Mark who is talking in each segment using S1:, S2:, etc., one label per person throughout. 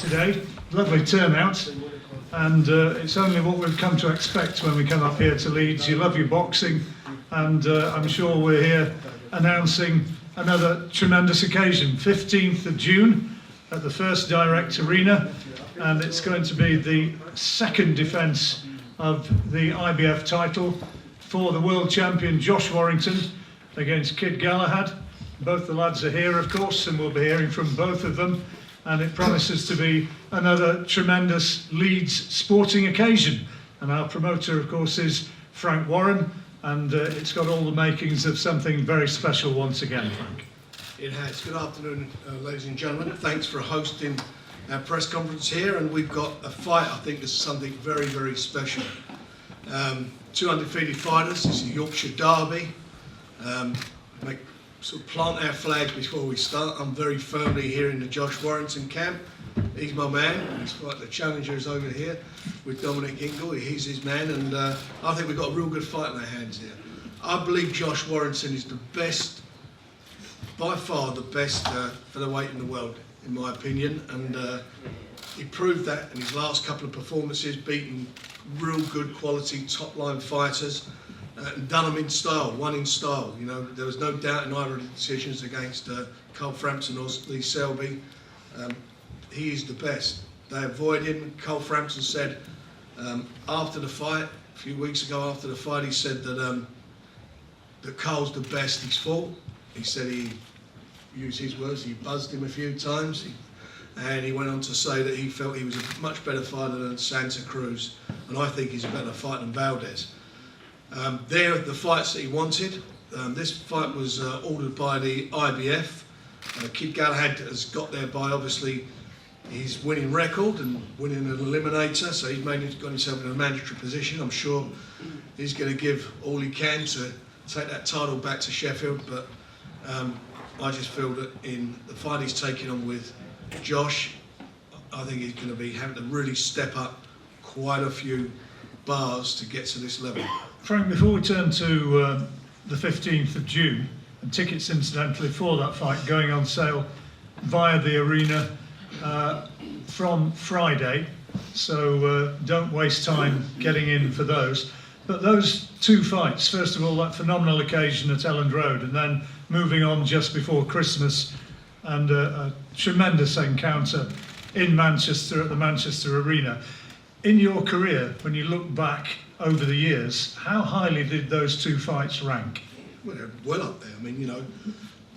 S1: today. Lovely turnout, and it's only what we've come to expect when we come up here to Leeds. You love your boxing, and I'm sure we're here announcing another tremendous occasion. 15th of June at the First Direct Arena, and it's going to be the second defence of the IBF title for the world champion Josh Warrington against Kid Galahad. Both the lads are here, of course, and we'll be hearing from both of them, and it promises to be another tremendous Leeds sporting occasion. And our promoter, of course, is Frank Warren, and it's got all the makings of something very special once again, Frank.
S2: It has. Good afternoon, ladies and gentlemen. Thanks for hosting our press conference here, and we've got a fight. I think this is something very, very special. Two undefeated fighters. It's a Yorkshire derby. Sort of plant our flags before we start. I'm very firmly here in the Josh Warrington camp. He's my man. He's like the challengers over here with Dominic Ingle. He's his man, and I think we've got a real good fight in our hands here. I believe Josh Warrington is the best, by far the best featherweight in the world, in my opinion, and he proved that in his last couple of performances, beating real good quality top-line fighters, and done them in style, won in style. You know, there was no doubt in either of the decisions against Carl Frampton or Lee Selby. He is the best. They avoid him. Carl Frampton said after the fight, a few weeks ago after the fight, he said that Carl's the best he's fought. He said he used his words, he buzzed him a few times, and he went on to say that he felt he was a much better fighter than Santa Cruz, and I think he's a better fighter than Valdez. They're the fights that he wanted. This fight was ordered by the IBF. Kid Galahad has got there by obviously his winning record and winning an eliminator, so he's got himself in a mandatory position. I'm sure he's going to give all he can to take that title back to Sheffield, but I just feel that in the fight he's taking on with Josh, I think he's going to be having to really step up quite a few bars to get to this level.
S1: Frank, before we turn to the 15th of June, and tickets incidentally for that fight going on sale via the arena from Friday, so don't waste time getting in for those. But those two fights, first of all, that phenomenal occasion at Elland Road, and then moving on just before Christmas, and a tremendous encounter in Manchester at the Manchester Arena. In your career, when you look back over the years, how highly did those two fights rank?
S2: Well, they're well up there. I mean, you know,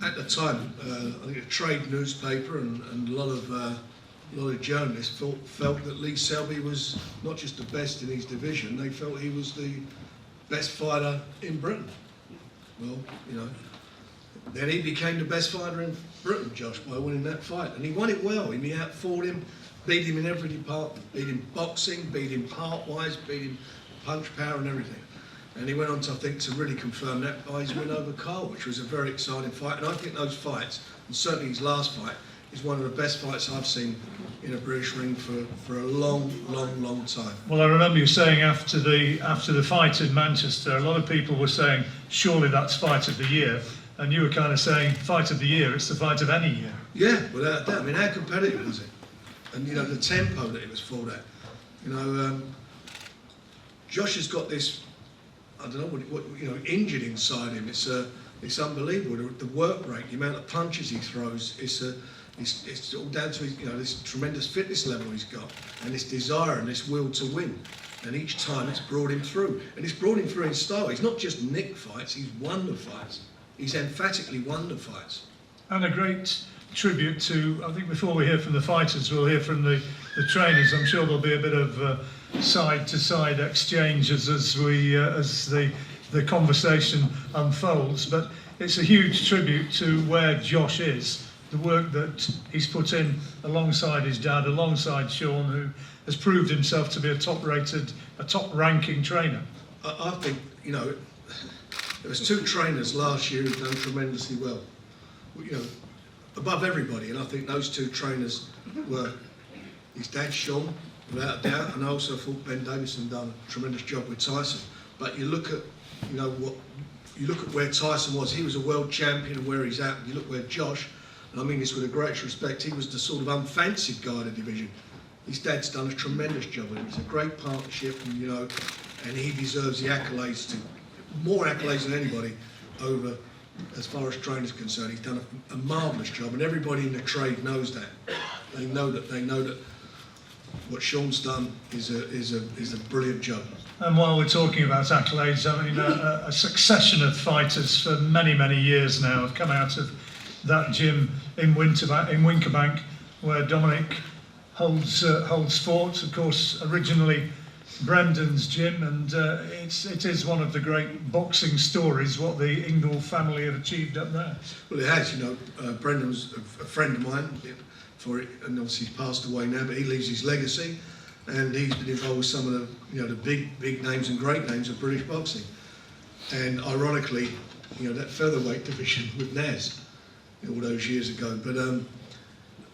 S2: at the time, I think a trade newspaper and a lot of journalists felt that Lee Selby was not just the best in his division, they felt he was the best fighter in Britain. Well, you know, then he became the best fighter in Britain, Josh, by winning that fight. And he won it well. He outfought him, beat him in every department, beat him boxing, beat him heart-wise, beat him punch power and everything. And he went on to, I think, to really confirm that by his win over Carl, which was a very exciting fight. And I think those fights, and certainly his last fight, is one of the best fights I've seen in a British ring for a long, long, long time.
S1: Well, I remember you saying after the fight in Manchester, a lot of people were saying, surely that's fight of the year. And you were kind of saying, fight of the year, it's the fight of any year.
S2: Yeah, without a doubt. I mean, how competitive was it? And, you know, the tempo that it was fought at. You know, Josh has got this, I don't know what you know, engine inside him. It's unbelievable. The work rate, the amount of punches he throws. It's all down to his, you know, this tremendous fitness level he's got, and this desire and this will to win. And each time it's brought him through, and it's brought him through in style. He's not just nicked fights; he's won the fights. He's emphatically won the fights. And
S1: a great tribute to, I think before we hear from the fighters, we'll hear from the trainers. I'm sure there'll be a bit of side-to-side exchanges as the conversation unfolds. But it's a huge tribute to where Josh is, the work that he's put in alongside his dad, alongside Sean, who has proved himself to be a top-ranking trainer.
S2: I think, you know, there was two trainers last year who've done tremendously well, you know, above everybody, and I think those two trainers were his dad, Sean, without a doubt, and I also thought Ben Davison done a tremendous job with Tyson. But you look at, you know, where Tyson was. He was a world champion, and where he's at. You look where Josh, and I mean this with the greatest respect, he was the sort of unfancied guy of the division. His dad's done a tremendous job with him. It's a great partnership, and you know, and he deserves the accolades, more accolades than anybody over, as far as training is concerned. He's done a marvellous job, and everybody in the trade knows that. They know that what Sean's done is a brilliant job.
S1: And while we're talking about accolades, I mean, a succession of fighters for many, many years now have come out of that gym in Winkerbank, where Dominic holds fort. Of course, originally Brendan's gym, and it is one of the great boxing stories what the Ingle family have achieved up there.
S2: Well, it has. You know, Brendan was a friend of mine, and obviously he's passed away now, but he leaves his legacy, and he's been involved with some of the big names and great names of British boxing. And ironically, you know, that featherweight division with Naz, all those years ago. But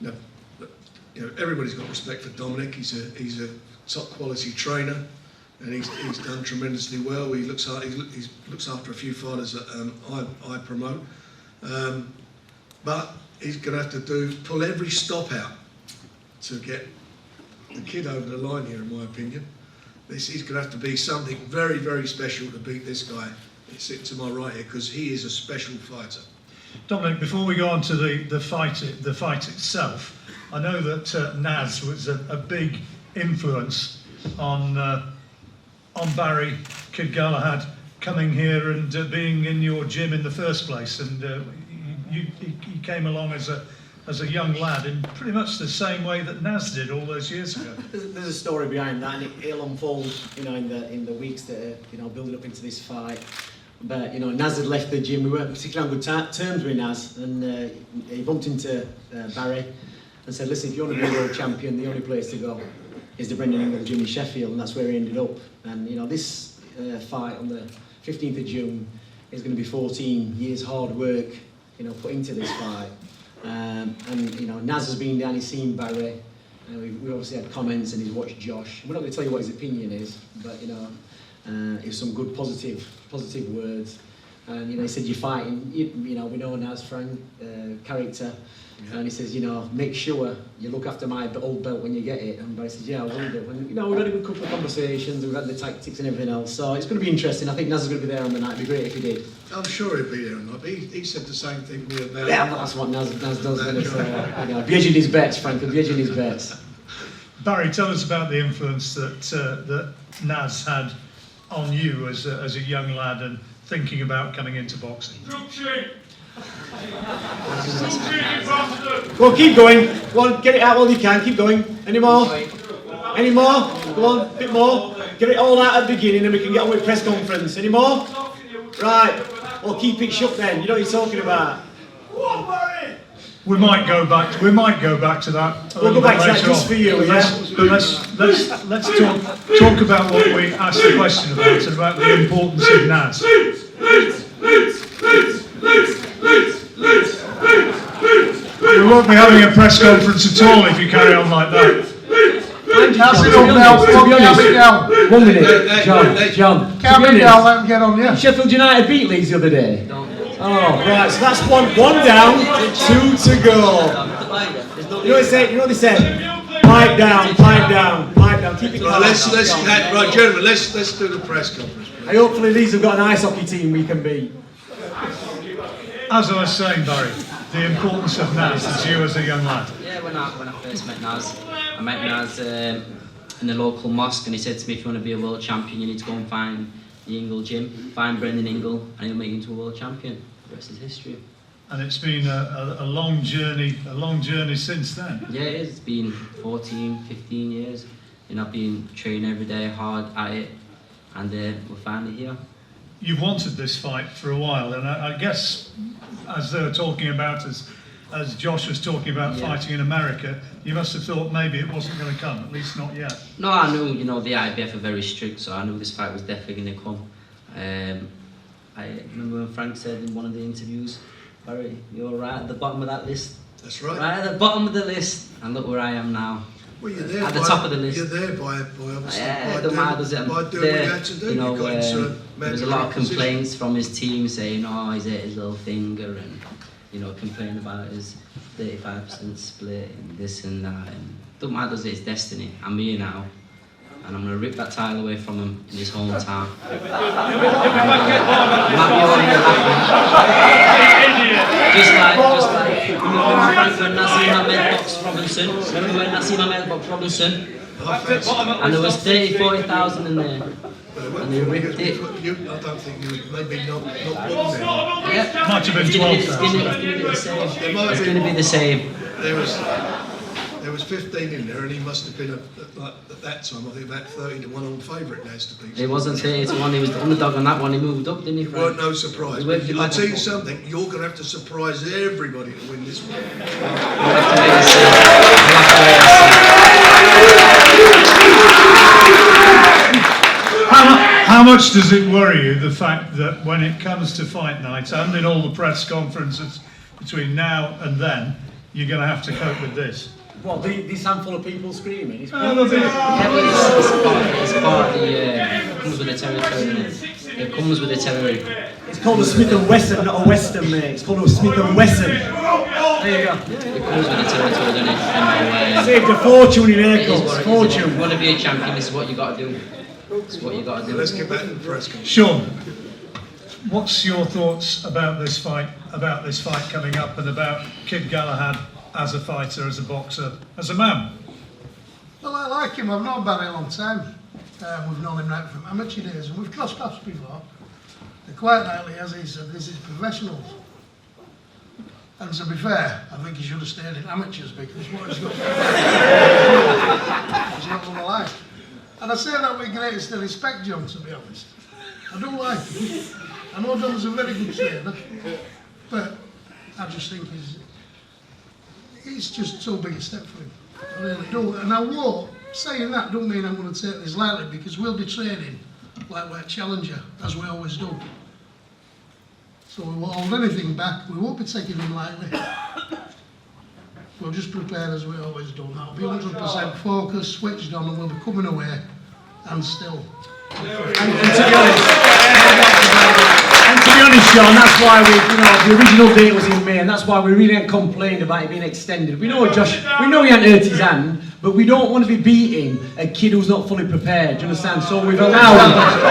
S2: you know, everybody's got respect for Dominic. He's a top quality trainer, and he's done tremendously well. He looks after a few fighters that I promote, but he's going to have to pull every stop out to get the kid over the line here, in my opinion. He's going to have to be something very, very special to beat this guy. He's sitting to my right here, because he is a special fighter.
S1: Dominic, before we go on to the fight itself, I know that Naz was a big influence on Barry, Kid Galahad, coming here and being in your gym in the first place, and he came along as a young lad in pretty much the same way that Naz did all those years ago.
S3: There's a story behind that, and it'll unfold, you know, in the weeks that are, you know, building up into this fight. But you know, Naz had left the gym. We weren't particularly on good terms with Naz, and he bumped into Barry and said, "Listen, if you want to be a world champion, the only place to go is the Brendan Ingle gym in Sheffield," and that's where he ended up. And you know, this fight on the 15th of June is going to be 14 years hard work, you know, put into this fight. And you know, Naz has been down, he's seen Barry. We obviously had comments, and he's watched Josh. We're not going to tell you what his opinion is, but you know, it's some good positive words. And you know, he said, "You're fighting. You know, we know Naz, Frank, character." Yeah. And he says, "You know, make sure you look after my old belt when you get it." And Barry says, "Yeah, I will do." And you know, we've had a good couple of conversations. We've had the tactics and everything else. So it's going to be interesting. I think Naz is going to be there on the night. It'd be great if he did.
S2: I'm sure he'll be there on the night. He said the same thing to me about.
S3: Yeah, but that's what Naz does. You know, be edging his bets, Frank. Be edging his bets.
S1: Barry, tell us about the influence that Naz had on you as a young lad and thinking about coming into boxing.
S3: Go on, keep going. Go on, get it out while you can. Keep going. Any more? Any more? Go on, a bit more. Get it all out at the beginning, and we can get on with press conference. Any more? Right. Well, keep it shut then. You know what you're talking about.
S1: We might go back to that.
S3: We'll go back to that just for you,
S1: Let's talk about what we asked the question about, and about the importance of Naz. We won't be having a press conference at all if you carry on like that.
S3: One minute, John.
S4: Calm it down, let him get on, yeah.
S3: Sheffield United beat Leeds the other day. Oh, right, so that's one down, 2 to go. You know what they said? Pipe down. Keep it calm.
S2: Right, gentlemen, let's do the press conference.
S3: Hopefully Leeds have got an ice hockey team we can beat.
S1: As I was saying, Barry, the importance of Naz as you as a young lad.
S5: Yeah, when I first met Naz, I met Naz in the local mosque, and he said to me, "If you want to be a world champion, you need to go and find the Ingle gym, find Brendan Ingle, and he'll make you into a world champion." The rest is history.
S1: And it's been a long journey since then.
S5: Yeah, it is. It's been 14, 15 years, and I've been training every day, hard at it, and we're finally here.
S1: You've wanted this fight for a while, and I guess, as they were talking about, as Josh was talking about fighting in America, you must have thought maybe it wasn't going to come, at least not yet.
S5: No, I knew, you know, the IBF are very strict, so I knew this fight was definitely going to come. I remember when Frank said in one of the interviews, "Barry, you're right at the bottom of that list."
S2: That's right.
S5: Right at the bottom of the list, and look where I am now.
S2: Well, you're there
S5: at the top of the list.
S2: You're there by obviously
S5: by
S2: doing
S5: what
S2: you had to do.
S5: You know,
S2: got into
S5: there was a lot of complaints from his team saying, "Oh, he's hit his little finger," and you know, complain about his 35% split and this and that. And don't matter, does it? It's destiny. I'm here now, and I'm going to rip that title away from him in his hometown. Might be all here laughing. Just like when Nassim Ahmed boxed Robinson. Remember when Nassim Ahmed boxed Robinson? And there was 30,000-40,000 in there. And they ripped it.
S2: I don't think you would maybe not put them there.
S5: Yeah.
S1: Might have been
S5: It's
S1: 12,000.
S5: going to be the same. It's going to be the same.
S2: There was 15 in there, and he must have been at that time, I think, about 30-1 on favourite now to be.
S5: It wasn't 30-1, he was the underdog on that one, he moved up, didn't he, Frank?
S2: Weren't no surprise.
S5: It was
S2: But I'll tell you something, you're going to have to surprise everybody to win this one.
S5: We'll have to wait and see.
S1: How much does it worry you, the fact that when it comes to fight night and in all the press conferences between now and then, you're going to have to cope with this?
S3: What, this handful of people screaming? It's
S5: Yeah, but it's part of the, it comes with the territory, isn't it? It comes with the territory.
S3: It's called a Smith & Wesson, not a Western, mate. It's called a Smith & Wesson. There you go.
S5: It comes with the territory, doesn't it?
S3: Saved a fortune in
S5: It is
S3: aircoats,
S5: what it is. If
S3: fortune.
S5: you want to be a champion, this is what you got to do. It's what you got to do.
S2: Let's get back to the press conference.
S1: Sean, what's your thoughts about this fight coming up, and about Kid Galahad as a fighter, as a boxer, as a man?
S4: Well, I like him. I've known Barry a long time. We've known him right from amateur days, and we've crossed paths before. And quite rightly, as he said, this is professionals. And to be fair, I think he should have stayed in amateurs, because what he's got he's not going to like. And I say that with greatest respect, John, to be honest. I do like him. I know John's a very good trainer, but I just think it's just too big a step for him. I really do. And I won't, saying that don't mean I'm going to take this lightly, because we'll be training like we're a challenger, as we always do. So we won't hold anything back, we won't be taking him lightly. We'll just prepare as we always do. That'll be 100% focused, switched on, and we'll be coming away and still.
S3: And to be honest, Sean, that's why the original date was in May, and that's why we really ain't complained about it being extended. We know Josh, we know he ain't hurt his hand, but we don't want to be beating a kid who's not fully prepared, do you understand? So we've allowed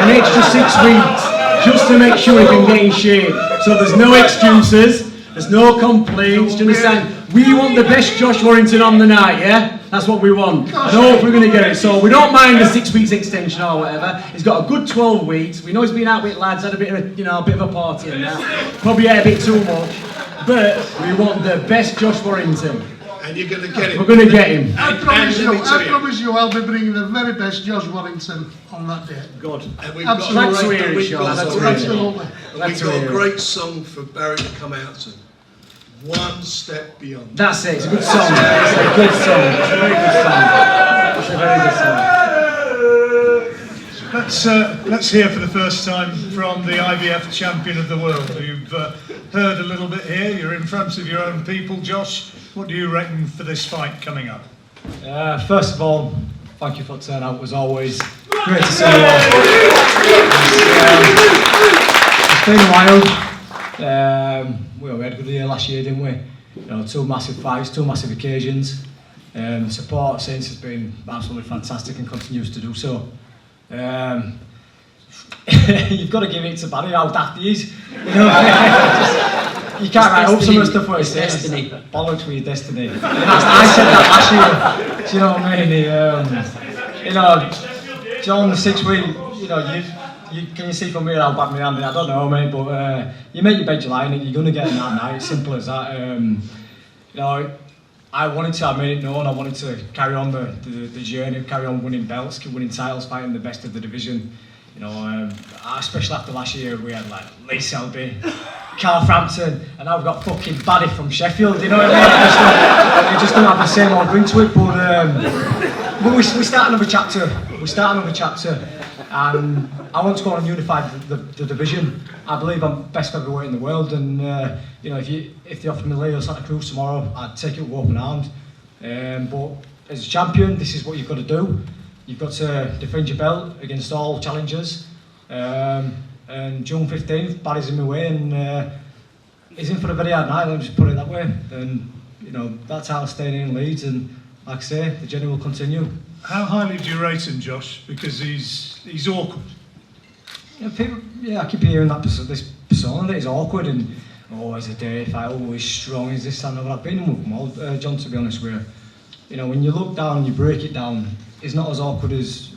S3: an extra 6 weeks just to make sure he can get in shape. So there's no excuses, there's no complaints, do you understand? We want the best Josh Warrington on the night, yeah? That's what we want. I hope we're going to get it. So we don't mind the 6 weeks extension or whatever. He's got a good 12 weeks. We know he's been out with lads, had a bit of a, a bit of a party and that. Probably had a bit too much. But we want the best Josh Warrington.
S2: And you're going to get him.
S3: We're going to get him.
S4: I promise you I'll be bringing the very best Josh Warrington on that day.
S3: Good.
S2: And we've
S4: Absolutely.
S2: got,
S3: Glad to hear it,
S2: we've
S3: Sean.
S2: got,
S3: Glad to hear it.
S4: Absolutely.
S2: we've got a great song for Barry to come out to. One Step Beyond.
S3: That's it. It's a good song. It's a good song. It's a very good song. It's a very good song.
S1: Let's hear for the first time from the IBF champion of the world. You've heard a little bit here. You're in front of your own people. Josh, what do you reckon for this fight coming up?
S6: First of all, thank you for turning out. It was always great to see you all. It's been a while. We had a good year last year, didn't we? 2 massive fights, 2 massive occasions. The support since has been absolutely fantastic and continues to do so. You've got to give it to Barry how daft he is. You can't write up some of the stuff where it's
S5: destiny.
S6: Bollocks with your destiny. I said that last year. Do you know what I mean? John, the 6 week, can you see from here how bad my hand is? I don't know, mate, but you make your bed, you lie in it, you're going to get in that night, simple as that. I wanted to, I made it known, I wanted to carry on the journey, carry on winning belts, keep winning titles, fighting the best of the division. Especially after last year, we had like Lee Selby, Carl Frampton, and now we've got fucking Barry from Sheffield, you know what I mean? We just don't have the same old ring to it, but we start another chapter. And I want to go on and unify the division. I believe I'm best heavyweight in the world, and if they offered me Lee or Santa Cruz tomorrow, I'd take it with open arms. But as a champion, this is what you've got to do. You've got to defend your belt against all challengers. And June 15th, Barry's in my way, and he's in for a very hard night, let me just put it that way. And, you know, that title's staying in Leeds, and like I say, the journey will continue.
S1: How highly do you rate him, Josh? Because he's awkward.
S6: I keep hearing that this persona that he's awkward and he's a dirty fight, he's strong, he's this and that. I've been in with them all, John, to be honest with you. You know, when you look down and you break it down, he's not as awkward as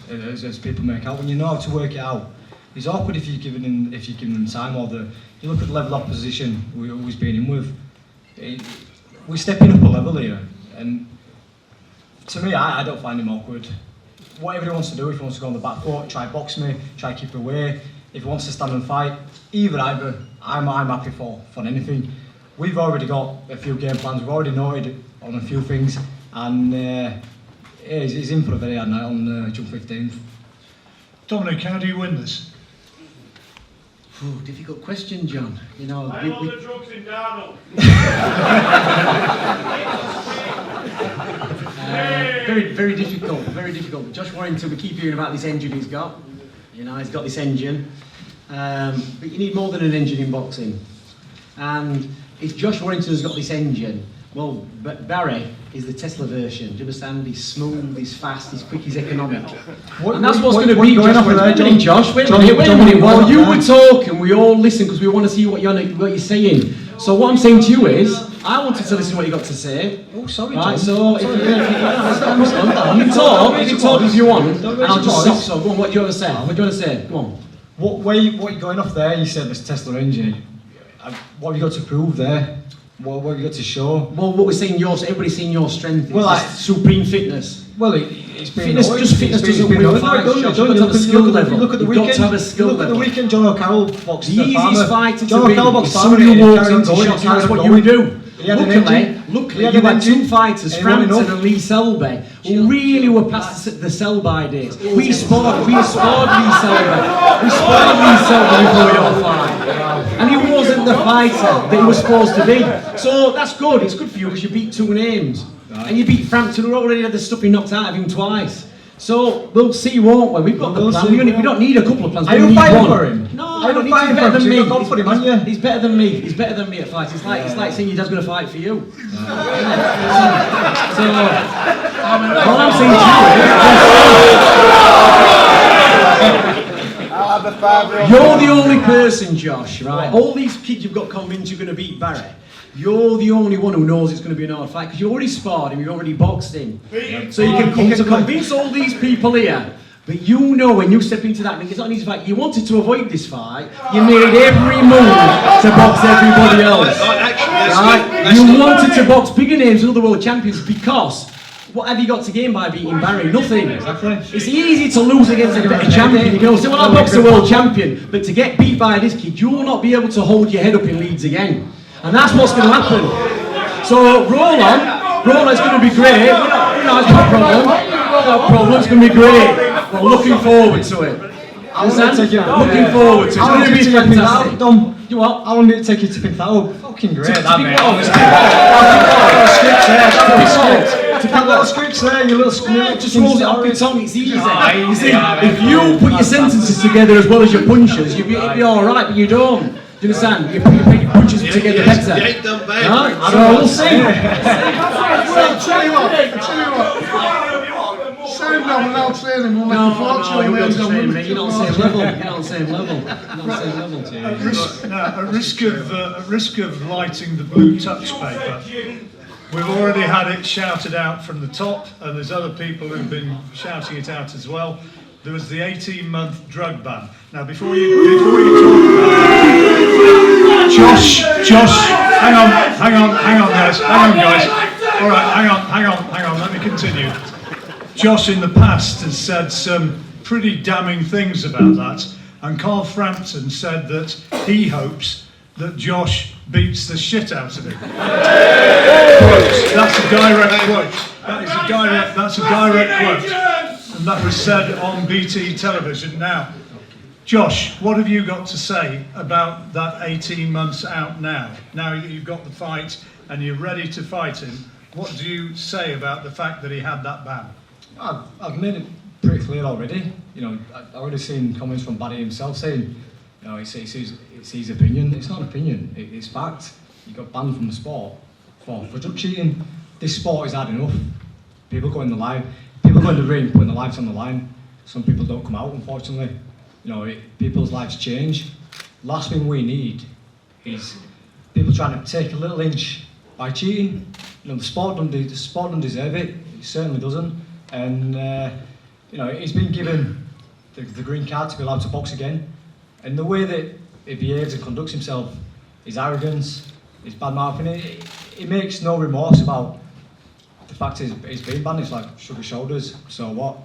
S6: people make out. When you know how to work it out, he's awkward if you're giving him time, or you look at the level of opposition we've been in with. We're stepping up a level here, and to me, I don't find him awkward. Whatever he wants to do, if he wants to go on the back foot, try box me, try keep away. If he wants to stand and fight, either, I'm happy for anything. We've already got a few game plans, we've already noted on a few things, and he's in for a very hard night on June 15th.
S1: Dominic, how do you win this?
S3: Difficult question, John. You know,
S7: I know the drugs in Darnell.
S3: very, very difficult, very difficult. Josh Warrington, we keep hearing about this engine he's got. You know, he's got this engine. But you need more than an engine in boxing. And if Josh Warrington's got this engine, well, Barry is the Tesla version. Do you understand? He's smooth, he's fast, he's quick, he's economic. And that's what's going to be Josh Warrington. Josh, wait a minute. While you were talking, we all listened because we want to see what you're saying. So what I'm saying to you is, I wanted to listen to what you got to say.
S6: Oh, sorry,
S3: right,
S6: John.
S3: so if you can talk if you want, and I'll just stop. So go on, what do you want to say? What do you want to say? Go on.
S6: What you're going off there, you said this Tesla engine. What have you got to prove there? What have you got to show?
S3: Well, what we're saying, everybody's seeing your strength.
S6: Well,
S3: supreme fitness.
S6: Well, it's been
S3: fitness, just fitness doesn't win fights. You've got to have a skill level.
S6: Look at the
S3: You've
S6: weekend.
S3: got to have a skill
S6: Look at
S3: level.
S6: the weekend. John O'Carroll boxed
S3: The easiest fighter to
S6: John
S3: beat
S6: O'Carroll
S3: is
S6: boxed
S3: somebody who walks into
S6: going,
S3: shots. That's what you do. Luckily, you had two fighters, Frampton and Lee Selby, who really were past the sell-by days. We spoiled Lee Selby. We spoiled Lee Selby before your fight. And he wasn't the fighter that he was supposed to be. So that's good. It's good for you because you beat two names. And you beat Frampton, who already had the stuffing knocked out of him twice. So we'll see, won't we? We've got the plan. We don't need a couple of plans.
S6: Are you fighting for him?
S3: No,
S6: I don't need to. He's
S3: better than me.
S6: You've gone for him, haven't you?
S3: He's better than me. He's better than me at fighting. It's like saying your dad's going to fight for you. So all I'm saying to you is, you're the only person, Josh, right? All these kids you've got convinced you're going to beat Barry. You're the only one who knows it's going to be an hard fight because you already sparred him, you already boxed him. So you can convince all these people here. But you know when you step into that ring, it's not an easy fight. You wanted to avoid this fight. You made every move to box everybody else. Right? You wanted to box bigger names than other world champions because what have you got to gain by beating Barry? Nothing. It's easy to lose against a better champion. You can say, well, I boxed a world champion. But to get beat by this kid, you will not be able to hold your head up in Leeds again. And that's what's going to happen. So roll on, it's going to be great. It's no problem. It's going to be great. We're looking forward to it. Looking forward to it. It's going to be fantastic. You what?
S6: How long did it take you to pick that up? Fucking great, that mate. To pick little scripts there, your little scripts.
S3: Just rolls it off your tongue, it's easy. You see, if you put your sentences together as well as your punches, you'd be alright, but you don't. Do you understand? You put your punches together better.
S2: You ain't done bad.
S3: So we'll see.
S4: Tell you what. Sound on without training will make a fortune.
S3: You're not the same level. You're not the same level.
S1: At risk of lighting the blue touch paper, we've already had it shouted out from the top, and there's other people who've been shouting it out as well. There was the 18-month drug ban. Now, before you talk about Josh, hang on, guys. All right, hang on. Let me continue. Josh, in the past, has said some pretty damning things about that, and Carl Frampton said that he hopes that Josh beats the shit out of him. That's a direct quote. That's a direct quote. And that was said on BT television. Now, Josh, what have you got to say about that 18 months out now? Now you've got the fight and you're ready to fight him. What do you say about the fact that he had that ban?
S6: I've made it pretty clear already. You know, I've already seen comments from Barry himself saying, you know, it's his opinion. It's not an opinion, it's fact. you got banned from the sport for drug cheating. This sport is hard enough. People go in the ring, putting their lives on the line. Some people don't come out, unfortunately. You know, people's lives change. Last thing we need is people trying to take a little inch by cheating. You know, the sport doesn't deserve it. It certainly doesn't. And you know, he's been given the green card to be allowed to box again. And the way that he behaves and conducts himself, his arrogance, his bad mouthing, he makes no remorse about the fact he's been banned. It's like shrug his shoulders. So what?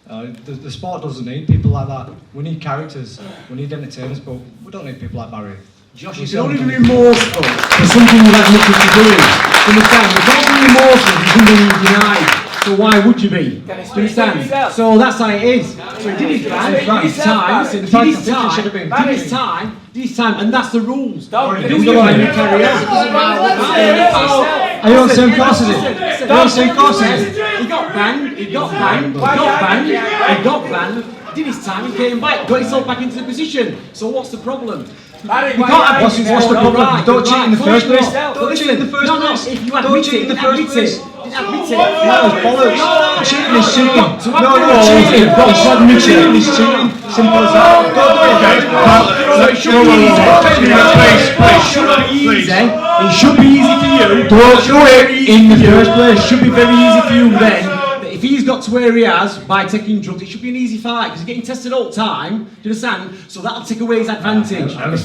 S6: The sport doesn't need people like that. We need characters, we need entertainers, but we don't need people like Barry.
S7: Josh, you can only be remorseful for something you've had nothing to do with. Understand? You can't be remorseful for something you've denied. So why would you be? Do you understand? So that's how it is. So he did his time, did his time, and that's the rules. Don't do it when you carry on.
S6: Are you on the same course as him? Are you on the same course as him?
S7: He got banned, he got banned, did his time, he came back, got himself back into the position. So what's the problem?
S6: We can't have what's the problem? Don't cheat in the first place. Don't cheat in the first place.
S7: If you admit it, admit it.
S6: Cheating is cheating. Cheating is cheating. Simple as that.
S7: It should be easy for you.
S6: Don't do it in the first place.
S7: It should be very easy for you then. If he's got to where he has by taking drugs, it should be an easy fight because he's getting tested all the time. Do you understand? So that'll take away his advantage. Right? If he's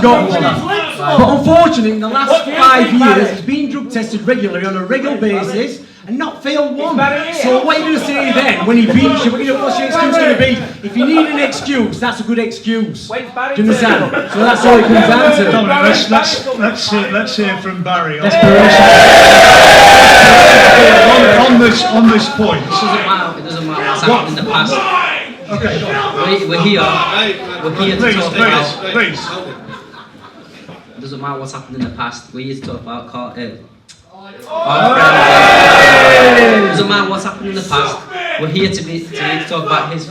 S7: got one. But unfortunately, in the last 5 years, he's been drug tested regularly on a regular basis and not failed one. So what are you going to say then when he beats you? What's your excuse going to be? If you need an excuse, that's a good excuse. Do you understand? So that's all it comes down to.
S1: Dominic, let's hear from Barry. On this point.
S5: It doesn't matter what's happened in the past.
S1: Okay.
S5: We're here to talk about.
S1: Please.
S5: It doesn't matter what's happened in the past. We're here to talk about our friends. It doesn't matter what's happened in the past. We're here to talk about his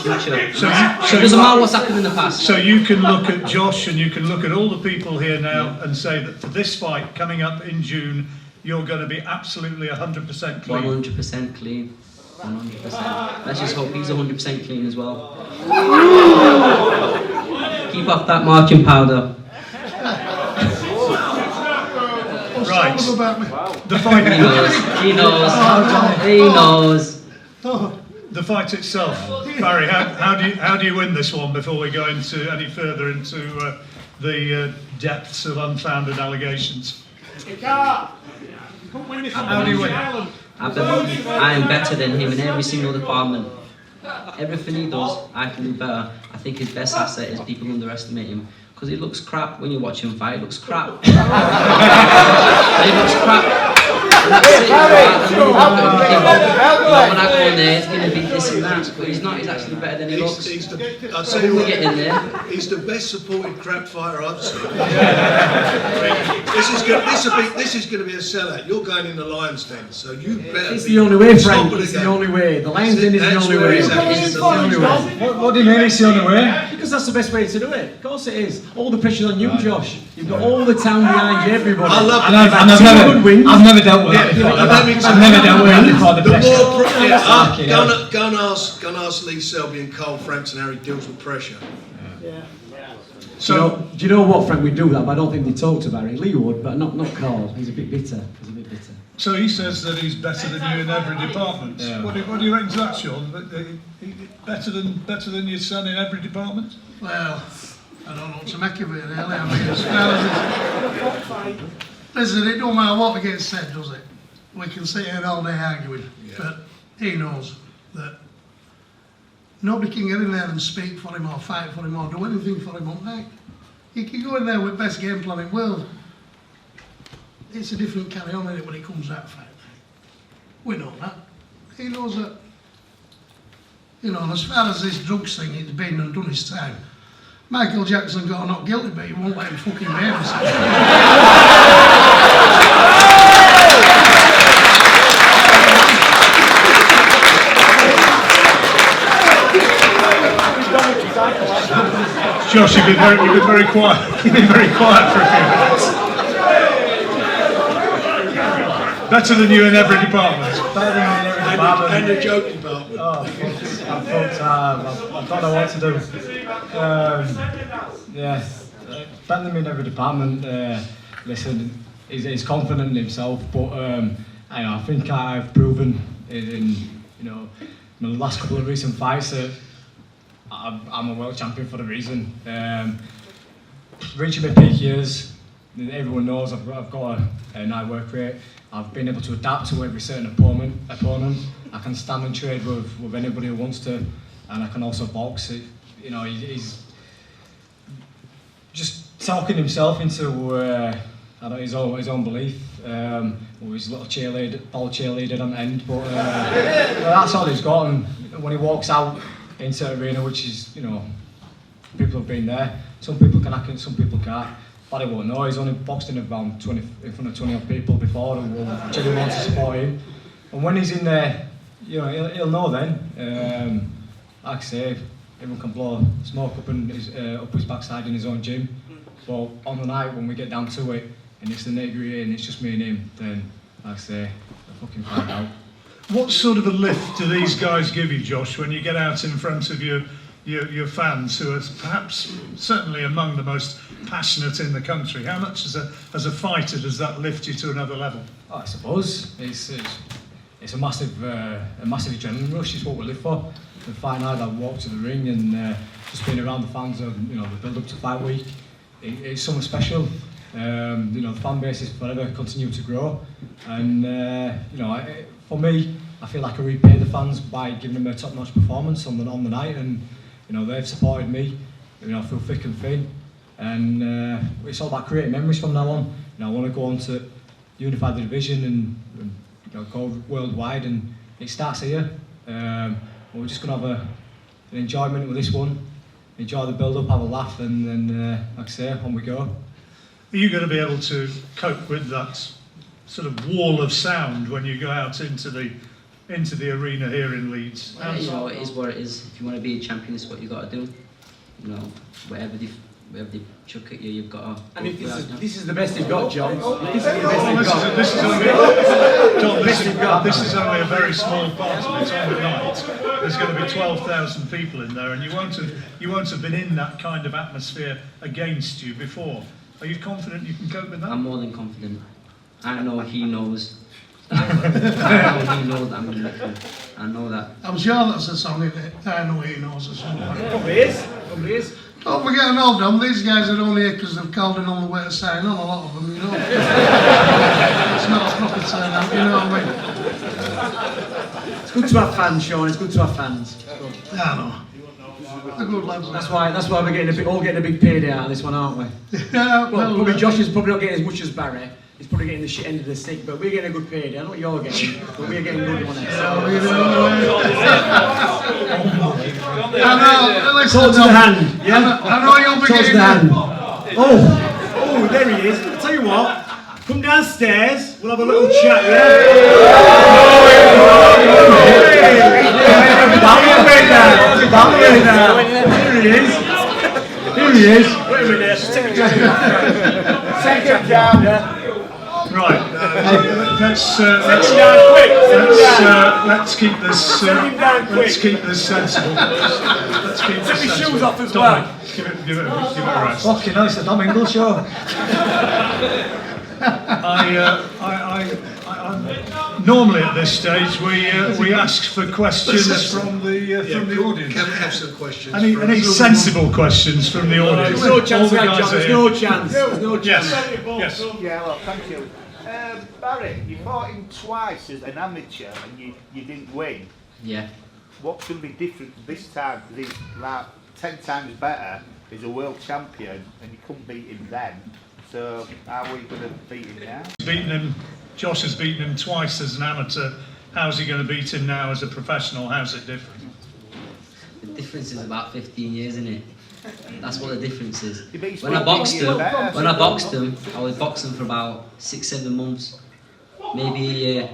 S5: future. So it doesn't matter what's happened in the past.
S1: So you can look at Josh and you can look at all the people here now and say that for this fight coming up in June, you're going to be absolutely 100% clean.
S5: 100% clean. 100%. Let's just hope he's 100% clean as well. Keep off that marching powder.
S1: Right. The fight.
S5: He knows.
S1: The fight itself, Barry. How do you win this one before we go into any further into the depths of unfounded allegations? How do you win?
S5: I believe I am better than him in every single department. Everything he does, I can do better. I think his best asset is people underestimate him. Because he looks crap when you watch him fight, he looks crap. He looks crap. And that's it. When I go in there, it's going to be this and that. But he's not, he's actually better than he looks.
S2: I'll tell you
S5: we
S2: what,
S5: get in there.
S2: he's the best supported crap fighter I've seen. This is going to be a sellout. You're going in the Lions Den, so you better.
S7: It's the only way, Frank. It's the only way. The Lions Den is the only way. It's the only way.
S6: What do you mean it's the only way?
S7: Because that's the best way to do it. Of course it is. All the pressure's on you, Josh. You've got all the town behind you, everybody.
S2: I love
S6: I've never dealt with that before. I've never dealt with that before.
S2: Go and ask Lee Selby and Carl Frampton how he deals with pressure.
S7: So, do you know what, Frank? We do that, but I don't think they talk to Barry. Lee would, but not Carl. He's a bit bitter.
S1: So he says that he's better than you in every department.
S6: Yeah.
S1: What do you reckon to that, Sean? Better than your son in every department?
S4: Well, I don't know what to make of it, really. I mean, as far as listen, it don't matter what gets said, does it? We can sit here all day arguing, but he knows that nobody can get in there and speak for him or fight for him or do anything for him up night. You can go in there with best game plan in the world. It's a different carry on in it when it comes to that fight. We know that. He knows that. You know, as far as this drugs thing, it's been and done his time. Michael Jackson got not guilty, but he won't let him fucking behave himself.
S1: Josh, you've been very quiet. You've been very quiet for a few minutes. Better than you in every department.
S6: Better than in every department.
S2: And the joke department.
S6: Oh, I'm full time. I don't know what to do. Yeah, better than in every department. Listen, he's confident in himself, but I think I've proven in the last couple of recent fights that I'm a world champion for a reason. Reaching my peak years, everyone knows I've got a high work rate. I've been able to adapt to every certain opponent. I can stand and trade with anybody who wants to, and I can also box. He's just talking himself into his own belief. With his little ball cheerleader on the end, but that's all he's got. And when he walks out into the arena, which is people have been there. Some people can act it, some people can't. But he won't know. He's only boxed in around 20 in front of 20 odd people before, and will genuinely want to support him. And when he's in there, he'll know then. Like I say, everyone can blow smoke up his backside in his own gym. But on the night when we get down to it, and it's the nitty-gritty and it's just me and him, then like I say, I fucking find out.
S1: What sort of a lift do these guys give you, Josh, when you get out in front of your fans, who are perhaps certainly among the most passionate in the country? How much as a fighter does that lift you to another level?
S6: Oh, I suppose it's a massive adrenaline rush. It's what we live for. The fight night, I walk to the ring and just being around the fans of the build up to fight week. It's something special. The fan base is forever continue to grow, and for me, I feel like I repay the fans by giving them a top-notch performance on the night, and they've supported me, through thick and thin, and it's all about creating memories from now on. I want to go on to unify the division and go worldwide, and it starts here. We're just going to have an enjoyment with this one, enjoy the build-up, have a laugh, and then, like I say, on we go.
S1: Are you going to be able to cope with that sort of wall of sound when you go out into the arena here in Leeds?
S5: It is what it is. If you want to be a champion, it's what you got to do. Whatever they chuck at you, you've got to.
S7: And if this is the best you've got, John. This is the best you've got.
S1: This is only a very small part of it on the night. There's going to be 12,000 people in there, and you won't have been in that kind of atmosphere against you before. Are you confident you can cope with that?
S5: I'm more than confident. I know he knows. I know he knows that I'm going to make him. I know that.
S4: I'm sure that's a song, isn't it? I know he knows a song.
S7: Probably is.
S4: Don't forget an old them, these guys are only here because they've called in on the way to sign on, a lot of them, It's not a proper turn out, you know what I mean?
S7: It's good to have fans, Sean. It's good to have fans.
S4: I know. They're good lads.
S7: That's why we're all getting a big payday out of this one, aren't we?
S4: Yeah,
S7: Well, probably Josh is probably not getting as much as Barry. He's probably getting the shit end of the stick, but we're getting a good payday. I know what you're getting, but we're getting good money. Towards the hand, yeah?
S4: I know you'll be
S7: Towards
S4: getting
S7: the hand. Oh, there he is. I'll tell you what. Come downstairs. We'll have a little chat, Here he is. Wait a minute. Second down.
S1: Right. Let's keep this sensible. Let's keep this
S7: Take your
S1: sensible.
S7: shoes off as
S1: Dominic,
S7: well.
S1: give it a rest.
S6: Fucking hell, it's the Dom Ingle show.
S1: Normally at this stage we ask for questions from the audience.
S2: Can we have some questions?
S1: Any sensible questions from the audience?
S7: There's no chance
S1: All the
S7: of that,
S1: guys
S7: John.
S1: are
S7: There's
S1: here.
S7: no chance. There's no chance.
S1: Yes.
S8: Yeah, well, thank you. Barry, you fought him twice as an amateur and you didn't win.
S5: Yeah.
S8: What's going to be different this time? Because he's like 10 times better. He's a world champion and you couldn't beat him then. So how are we going to beat him now?
S1: Josh has beaten him twice as an amateur. How's he going to beat him now as a professional? How's it different?
S5: The difference is about 15 years, isn't it? That's what the difference is.
S8: Yeah, but he's
S5: When I
S8: still
S5: boxed
S8: beating you better.
S5: him, I was boxing for about 6-7 months, maybe a year.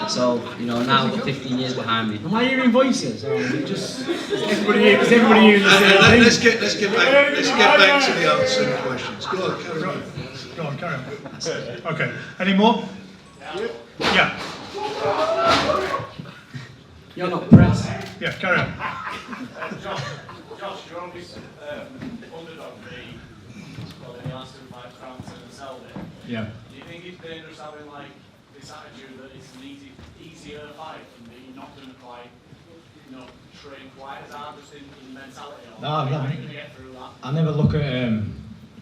S5: So, you know, now I've got 15 years behind me.
S7: Am I hearing voices? Or is it just is everybody hearing the same thing?
S2: Let's get back to the answer to the questions. Go on, carry on.
S1: Go on, carry on. Okay. Any more? Yeah.
S7: You're not press.
S1: Yeah, carry on.
S9: Josh, you're on this underdog league. Well, in the last 2 fights, Frampton and Selby.
S6: Yeah.
S9: Do you think it's dangerous having like this attitude that it's an easier fight and that you're not going to quite, you know, train quite as hard just in mentality? Or
S6: No,
S9: are
S6: no.
S9: you going to get through that?
S6: I never look at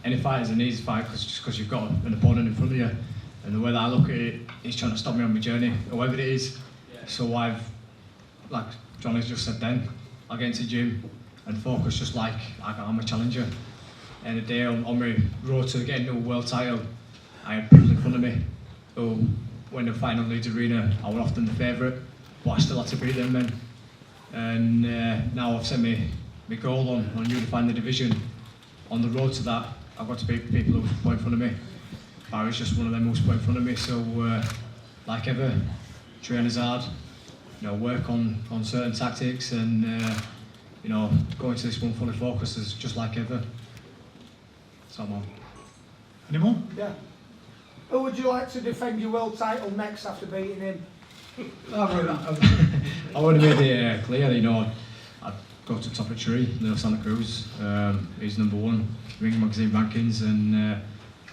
S6: any fight as an easy fight just because you've got an opponent in front of you. And the way that I look at it, he's trying to stop me on my journey, whoever it is.
S9: Yeah.
S6: So I've, like Johnny's just said then, I'll get into the gym and focus just like I'm a challenger. And the day on my road to getting to a world title, I had people in front of me who, when they were fighting on Leeds Arena, I was often the favourite, but I still had to beat them then. And now I've set my goal on unifying the division. On the road to that, I've got to beat people who put in front of me. Barry's just one of them who's put in front of me, so like ever, train as hard, you know, work on certain tactics and you know, go into this one fully focused as just like ever. Someone.
S1: Any more?
S10: Yeah. Who would you like to defend your world title next after beating him?
S6: I would have made it clear, you know, I'd go to the top of the tree, Leo Santa Cruz. He's #1 Ring Magazine rankings, and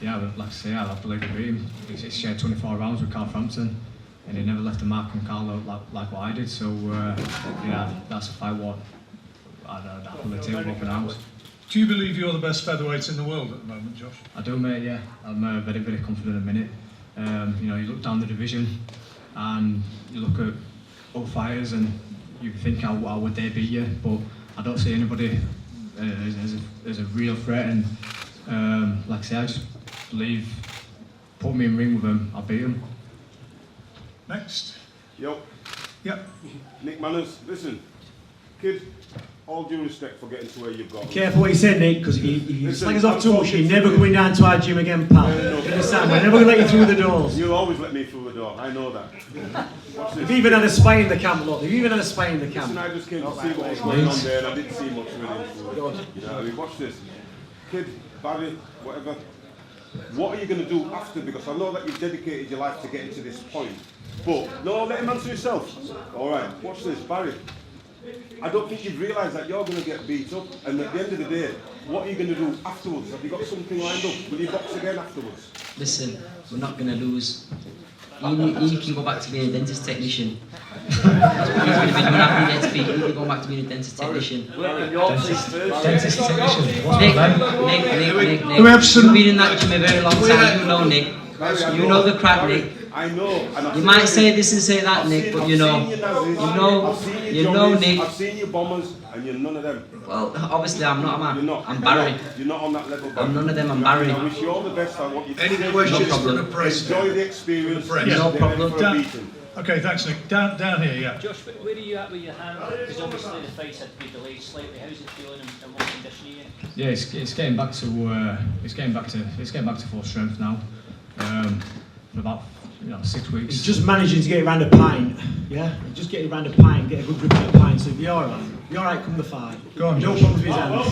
S6: yeah, but like I say, I believe to beat him. He's shared 24 rounds with Carl Frampton, and he never left a mark on Carl like what I did. So yeah, that's a fight what I'd happily take with open arms.
S1: Do you believe you're the best featherweight in the world at the moment, Josh?
S6: I do, mate, yeah. I'm very, very confident at the minute. You know, you look down the division and you look at all fighters and you think how would they beat you, but I don't see anybody as a real threat. And like I say, I just believe, put me in ring with them, I'll beat them.
S1: Next.
S11: Yo,
S1: Yep.
S11: Nick Manners, listen, kid, all due respect for getting to where you've got.
S7: Careful what you say, Nick, because if you
S11: Listen,
S7: slag us off too
S11: I'm
S7: much, you're
S11: talking
S7: never
S11: to
S7: going down to our gym again, pal.
S11: No.
S7: You understand? We're never going to let you through the doors.
S11: You'll always let me through the door, I know that. Watch
S7: They've
S11: this.
S7: even had a spy in the camp, look. They've even had a spy in the
S11: Listen,
S7: camp.
S11: I just came to see what was going on there and I didn't see much of an influence. You know, I mean, watch this. Kid, Barry, whatever. What are you going to do after? Because I know that you've dedicated your life to getting to this point. But, no, let him answer himself. All right, watch this, Barry. I don't think you've realised that you're going to get beat up, and at the end of the day, what are you going to do afterwards? Have you got something lined up? Will you box again afterwards?
S5: Listen, we're not going to lose. You can go back to being a dentist technician. That's what he's going to be doing after he gets beat. You can go back to being a dentist technician.
S6: Dentist technician. What's
S5: Nick,
S6: that then?
S1: Do we have some-
S5: You've been in that gym a very long time. You know, Nick. You know the crack, Nick.
S11: I know. And I've
S5: You
S11: seen
S5: might
S11: you-
S5: say this and say that,
S11: I've
S5: Nick,
S11: seen-
S5: but
S11: I've
S5: you know,
S11: seen your Nazis,
S5: you know, Nick.
S11: I've seen your bombers, and you're none of them.
S5: Well, obviously I'm not a
S11: You're
S5: man.
S11: not.
S5: I'm Barry.
S11: You're not on that level.
S5: I'm none of them, I'm
S11: You know,
S5: Barry.
S11: I wish you all the best. I want you to
S2: Any
S11: stay-
S2: questions
S5: No
S2: from the
S5: problem.
S2: press?
S11: Enjoy the experience.
S2: Press.
S1: Yeah.
S5: No
S11: Get ready
S5: problem.
S11: for a
S1: Dan-
S11: beating.
S1: Okay, thanks, Nick. Down here, yeah.
S12: Josh, where are you at with your hand? Because obviously the fight had to be delayed slightly. How's it feeling and what condition are you in?
S6: Yeah, it's getting back to full strength now. For about 6 weeks.
S7: He's just managing to get around a pint. Yeah? He's just getting around a pint, get a good grip of the pint, so you'll be alright. You're alright come the fight.
S1: Go on,
S7: No
S1: Josh.
S7: problems with his hands.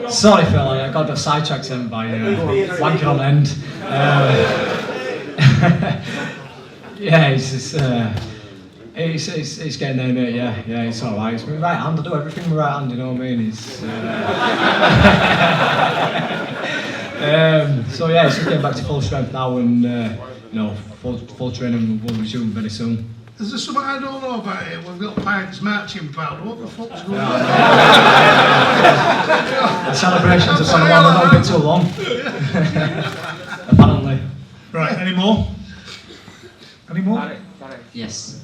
S6: Sorry, Phil, I got sidetracked then by wanking on end. Yeah, it's getting there, mate. Yeah, it's all right. It's my right hand. I do everything with my right hand. You know what I mean? So yeah, it's just getting back to full strength now, and full training will resume very soon.
S4: Is there something I don't know about it? We've got pints marching powder. What the fuck's going on?
S6: The celebrations have gone on a little bit too long. Apparently.
S1: Right, any more? Any more?
S13: Barry,
S5: Yes.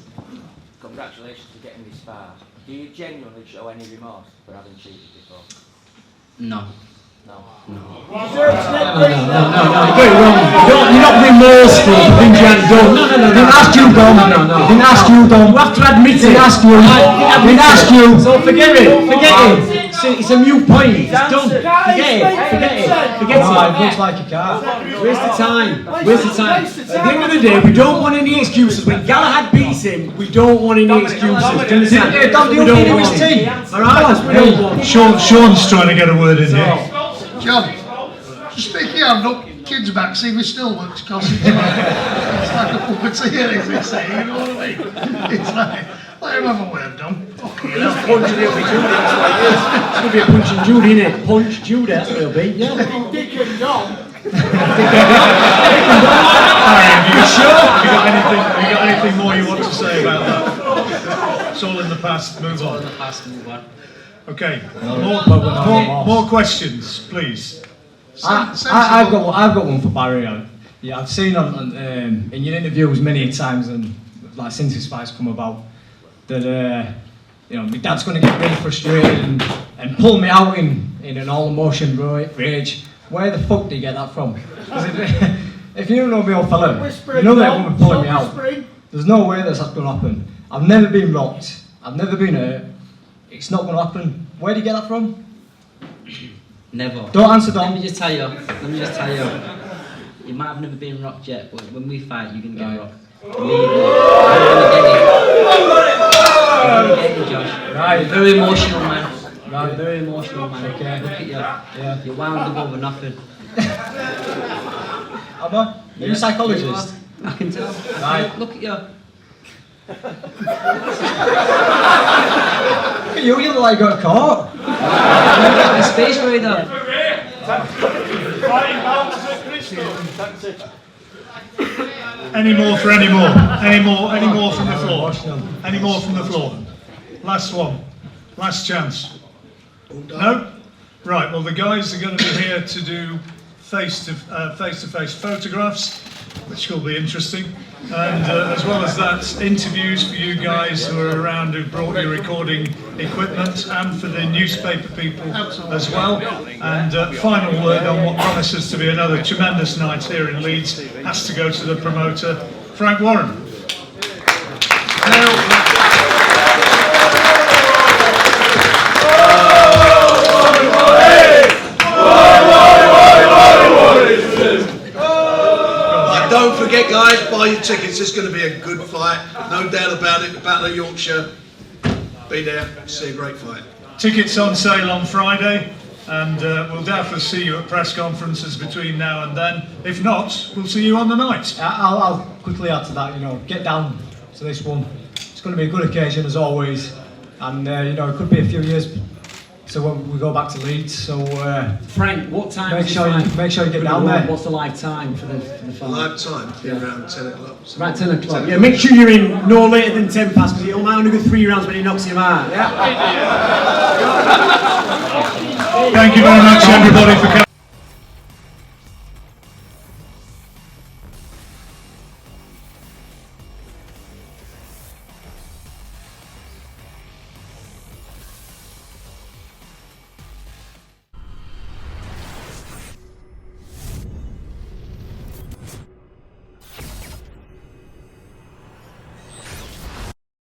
S13: congratulations for getting this far. Do you genuinely show any remorse for having cheated before?
S5: No.
S13: No.
S7: No, you're not remorseful for things you hadn't done. No. Didn't ask you, Dom. Didn't ask you, Dom. You have to admit it. Didn't ask you. So forget it. It's a mute point. It's done. Forget it.
S6: No, it looks like you can't.
S7: Waste the time. Waste the time. At the end of the day, we don't want any excuses. When Galahad beats him, we don't want any excuses. Do you understand? We don't want team. All right, that's what we don't want.
S1: Sean's trying to get a word in here.
S4: John, just stick your hand up, kids back, see if it still works, because it's like a puppeteer, as they say, you know what I mean? It's like, let him have a word, Dom.
S7: Punching every Judy, that's what it is. It's going to be a punch and Judy, innit? Punch Judy, that's what it'll be. Yeah.
S10: Dick and Dom.
S1: Harry, have you got anything more you want to say about that? It's all in the past, move on. Okay, more questions, please.
S6: I've got one for Barry. Yeah, I've seen on in your interviews many times, and like since this fight's come about, that you know, my dad's going to get really frustrated and pull me out in an all emotion rage. Where the fuck do you get that from? 'Cause if you don't know me, old fella, you know that woman pulling me out. There's no way that's going to happen. I've never been rocked. I've never been hurt. It's not going to happen. Where do you get that from?
S5: Never.
S6: Don't answer, Dom.
S5: Let me just tell you. You might have never been rocked yet, but when we fight, you're going to get rocked. Believe me. You're going to get it, Josh.
S6: Right.
S5: Very emotional, man.
S6: Right.
S5: Very emotional, man. Okay. Look at you.
S6: Yeah.
S5: You're wound up over nothing.
S6: Am I? Are you a psychologist?
S5: I can tell.
S6: Right.
S5: Look at you.
S6: Look at you, you look like you got caught.
S5: The space radar.
S1: Any more for any more? Any more from the floor? Any more from the floor? Last one. Last chance. No? Right, well the guys are going to be here to do face-to-face photographs, which will be interesting. And as well as that, interviews for you guys who are around who brought your recording equipment, and for the newspaper people as well. And final word on what promises to be another tremendous night here in Leeds has to go to the promoter, Frank Warren.
S2: Don't forget, guys, buy your tickets. It's going to be a good fight. No doubt about it. The Battle of Yorkshire. Be there. See a great fight.
S1: Tickets on sale on Friday, and we'll definitely see you at press conferences between now and then. If not, we'll see you on the night.
S6: I'll quickly add to that, you know, get down to this one. It's going to be a good occasion as always, and you know, it could be a few years so when we go back to Leeds. So
S7: Frank, what time?
S6: Make sure you get down there.
S7: What's the live time for the fight?
S2: Live time, around 10 o'clock.
S7: About 10 o'clock. Yeah, make sure you're in no later than 10 past, because he'll only go 3 rounds when he knocks him out. Yeah.
S1: Thank you very much, everybody, for coming.